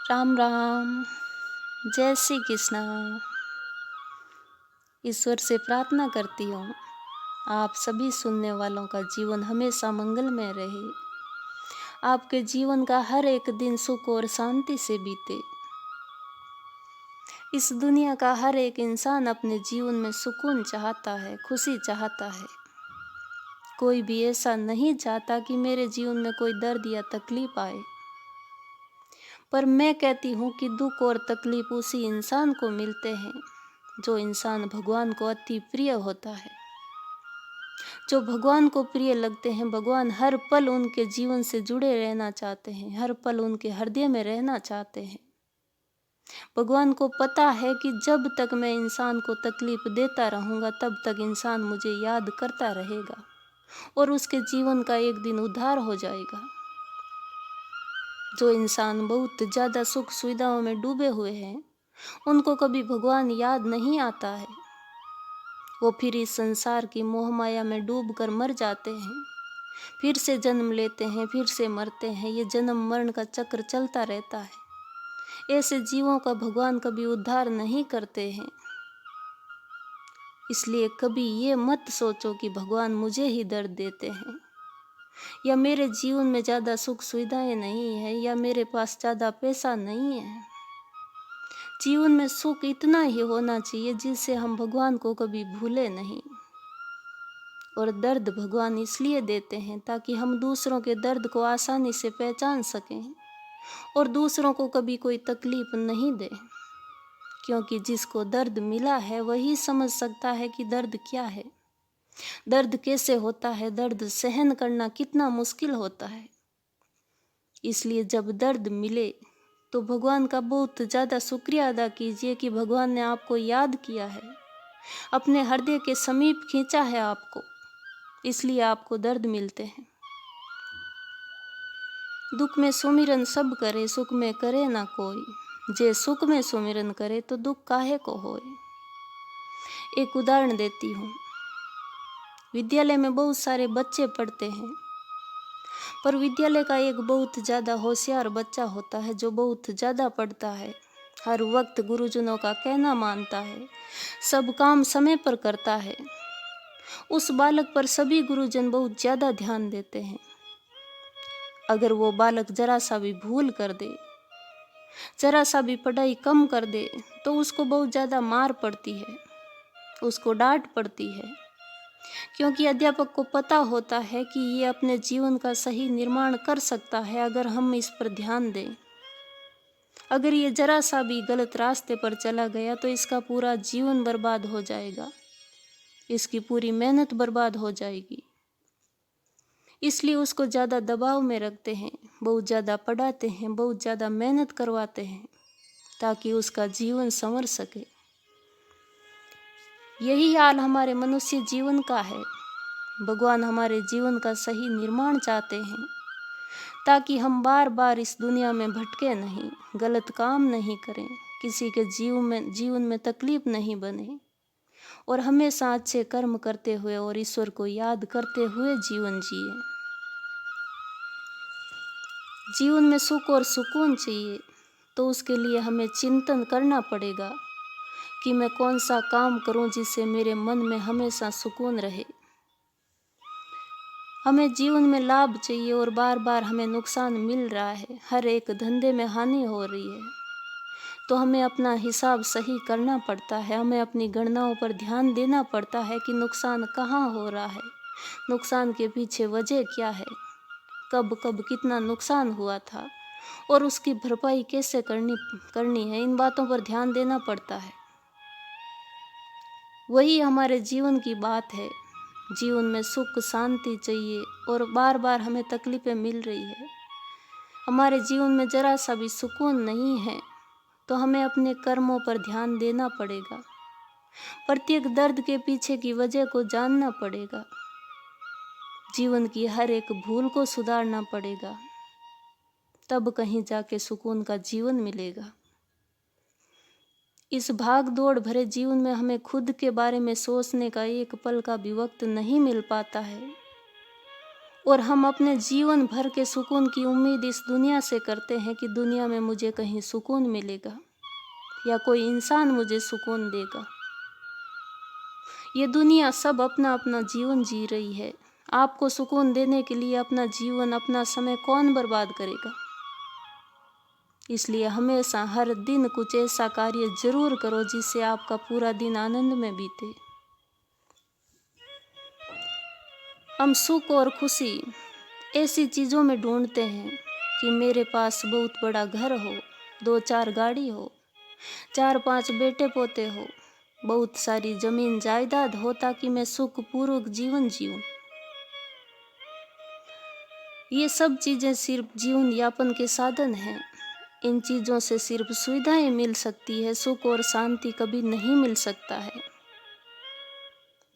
राम राम। जय श्री कृष्णा। ईश्वर से प्रार्थना करती हूँ आप सभी सुनने वालों का जीवन हमेशा मंगलमय रहे, आपके जीवन का हर एक दिन सुख और शांति से बीते। इस दुनिया का हर एक इंसान अपने जीवन में सुकून चाहता है, खुशी चाहता है। कोई भी ऐसा नहीं चाहता कि मेरे जीवन में कोई दर्द या तकलीफ आए। पर मैं कहती हूँ कि दुख और तकलीफ उसी इंसान को मिलते हैं जो इंसान भगवान को अति प्रिय होता है। जो भगवान को प्रिय लगते हैं, भगवान हर पल उनके जीवन से जुड़े रहना चाहते हैं, हर पल उनके हृदय में रहना चाहते हैं। भगवान को पता है कि जब तक मैं इंसान को तकलीफ देता रहूँगा तब तक इंसान मुझे याद करता रहेगा और उसके जीवन का एक दिन उद्धार हो जाएगा। जो इंसान बहुत ज़्यादा सुख सुविधाओं में डूबे हुए हैं, उनको कभी भगवान याद नहीं आता है। वो फिर इस संसार की मोह माया में डूबकर मर जाते हैं, फिर से जन्म लेते हैं, फिर से मरते हैं। ये जन्म मरण का चक्र चलता रहता है। ऐसे जीवों का भगवान कभी उद्धार नहीं करते हैं। इसलिए कभी ये मत सोचो कि भगवान मुझे ही दर्द देते हैं, या मेरे जीवन में ज़्यादा सुख सुविधाएं नहीं है, या मेरे पास ज़्यादा पैसा नहीं है। जीवन में सुख इतना ही होना चाहिए जिससे हम भगवान को कभी भूले नहीं। और दर्द भगवान इसलिए देते हैं ताकि हम दूसरों के दर्द को आसानी से पहचान सकें और दूसरों को कभी कोई तकलीफ नहीं दे। क्योंकि जिसको दर्द मिला है वही समझ सकता है कि दर्द क्या है, दर्द कैसे होता है, दर्द सहन करना कितना मुश्किल होता है। इसलिए जब दर्द मिले तो भगवान का बहुत ज़्यादा शुक्रिया अदा कीजिए कि भगवान ने आपको याद किया है, अपने हृदय के समीप खींचा है आपको, इसलिए आपको दर्द मिलते हैं। दुख में सुमिरन सब करे, सुख में करे ना कोई। जे सुख में सुमिरन करे तो दुख काहे को होए। एक उदाहरण देती हूँ। विद्यालय में बहुत सारे बच्चे पढ़ते हैं, पर विद्यालय का एक बहुत ज़्यादा होशियार बच्चा होता है जो बहुत ज़्यादा पढ़ता है, हर वक्त गुरुजनों का कहना मानता है, सब काम समय पर करता है। उस बालक पर सभी गुरुजन बहुत ज़्यादा ध्यान देते हैं। अगर वो बालक जरा सा भी भूल कर दे, जरा सा भी पढ़ाई कम कर दे तो उसको बहुत ज़्यादा मार पड़ती है, उसको डांट पड़ती है। क्योंकि अध्यापक को पता होता है कि ये अपने जीवन का सही निर्माण कर सकता है अगर हम इस पर ध्यान दें। अगर ये जरा सा भी गलत रास्ते पर चला गया तो इसका पूरा जीवन बर्बाद हो जाएगा, इसकी पूरी मेहनत बर्बाद हो जाएगी। इसलिए उसको ज़्यादा दबाव में रखते हैं, बहुत ज़्यादा पढ़ाते हैं, बहुत ज़्यादा मेहनत करवाते हैं ताकि उसका जीवन संवर सके। यही हाल हमारे मनुष्य जीवन का है। भगवान हमारे जीवन का सही निर्माण चाहते हैं ताकि हम बार बार इस दुनिया में भटके नहीं, गलत काम नहीं करें, किसी के जीवन में तकलीफ नहीं बने और हमेशा अच्छे कर्म करते हुए और ईश्वर को याद करते हुए जीवन जिए। जीवन में सुख और सुकून चाहिए तो उसके लिए हमें चिंतन करना पड़ेगा कि मैं कौन सा काम करूं जिससे मेरे मन में हमेशा सुकून रहे। हमें जीवन में लाभ चाहिए और बार बार हमें नुकसान मिल रहा है, हर एक धंधे में हानि हो रही है, तो हमें अपना हिसाब सही करना पड़ता है। हमें अपनी गणनाओं पर ध्यान देना पड़ता है कि नुकसान कहाँ हो रहा है, नुकसान के पीछे वजह क्या है, कब कब कितना नुकसान हुआ था और उसकी भरपाई कैसे करनी है। इन बातों पर ध्यान देना पड़ता है। वही हमारे जीवन की बात है। जीवन में सुख शांति चाहिए और बार बार हमें तकलीफें मिल रही है, हमारे जीवन में जरा सा भी सुकून नहीं है, तो हमें अपने कर्मों पर ध्यान देना पड़ेगा। प्रत्येक दर्द के पीछे की वजह को जानना पड़ेगा, जीवन की हर एक भूल को सुधारना पड़ेगा, तब कहीं जाके सुकून का जीवन मिलेगा। इस भाग दौड़ भरे जीवन में हमें खुद के बारे में सोचने का एक पल का भी वक्त नहीं मिल पाता है। और हम अपने जीवन भर के सुकून की उम्मीद इस दुनिया से करते हैं कि दुनिया में मुझे कहीं सुकून मिलेगा या कोई इंसान मुझे सुकून देगा। ये दुनिया सब अपना अपना जीवन जी रही है। आपको सुकून देने के लिए अपना जीवन, अपना समय कौन बर्बाद करेगा? इसलिए हमेशा हर दिन कुछ ऐसा कार्य जरूर करो जिससे आपका पूरा दिन आनंद में बीते। हम सुख और खुशी ऐसी चीज़ों में ढूंढते हैं कि मेरे पास बहुत बड़ा घर हो, 2-4 गाड़ी हो, 4-5 बेटे पोते हो, बहुत सारी जमीन जायदाद हो ताकि मैं सुखपूर्वक जीवन जीऊं। ये सब चीज़ें सिर्फ जीवन यापन के साधन हैं। इन चीज़ों से सिर्फ सुविधाएं मिल सकती है, सुख और शांति कभी नहीं मिल सकता है।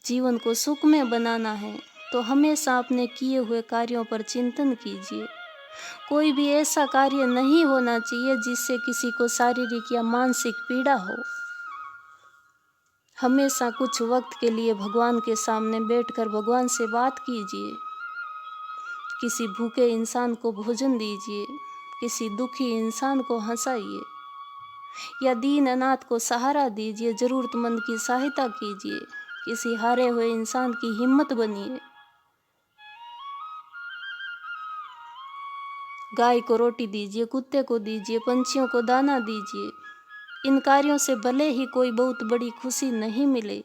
जीवन को सुखमय बनाना है तो हमेशा अपने किए हुए कार्यों पर चिंतन कीजिए। कोई भी ऐसा कार्य नहीं होना चाहिए जिससे किसी को शारीरिक या मानसिक पीड़ा हो। हमेशा कुछ वक्त के लिए भगवान के सामने बैठकर भगवान से बात कीजिए। किसी भूखे इंसान को भोजन दीजिए, किसी दुखी इंसान को हंसाइए या दीन अनाथ को सहारा दीजिए, जरूरतमंद की सहायता कीजिए, किसी हारे हुए इंसान की हिम्मत बनिए। गाय को रोटी दीजिए, कुत्ते को दीजिए, पंछियों को दाना दीजिए। इन कार्यों से भले ही कोई बहुत बड़ी खुशी नहीं मिले,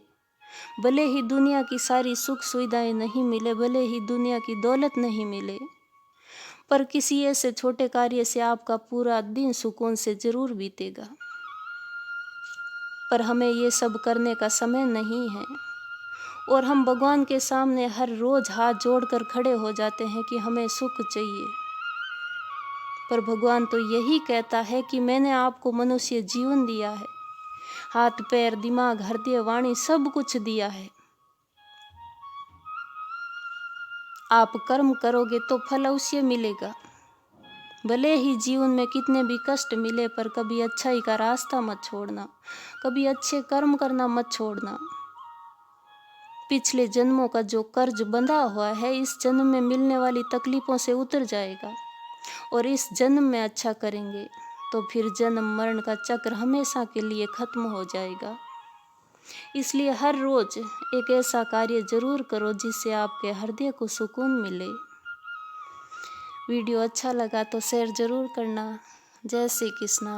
भले ही दुनिया की सारी सुख सुविधाएं नहीं मिले, भले ही दुनिया की दौलत नहीं मिले, पर किसी ऐसे छोटे कार्य से आपका पूरा दिन सुकून से जरूर बीतेगा। पर हमें ये सब करने का समय नहीं है और हम भगवान के सामने हर रोज हाथ जोड़कर खड़े हो जाते हैं कि हमें सुख चाहिए। पर भगवान तो यही कहता है कि मैंने आपको मनुष्य जीवन दिया है, हाथ पैर दिमाग हृदय वाणी सब कुछ दिया है। आप कर्म करोगे तो फल अवश्य मिलेगा। भले ही जीवन में कितने भी कष्ट मिले, पर कभी अच्छाई का रास्ता मत छोड़ना, कभी अच्छे कर्म करना मत छोड़ना। पिछले जन्मों का जो कर्ज बंधा हुआ है इस जन्म में मिलने वाली तकलीफों से उतर जाएगा और इस जन्म में अच्छा करेंगे तो फिर जन्म मरण का चक्र हमेशा के लिए खत्म हो जाएगा। इसलिए हर रोज एक ऐसा कार्य जरूर करो जिससे आपके हृदय को सुकून मिले। वीडियो अच्छा लगा तो शेयर जरूर करना। जय श्री कृष्णा।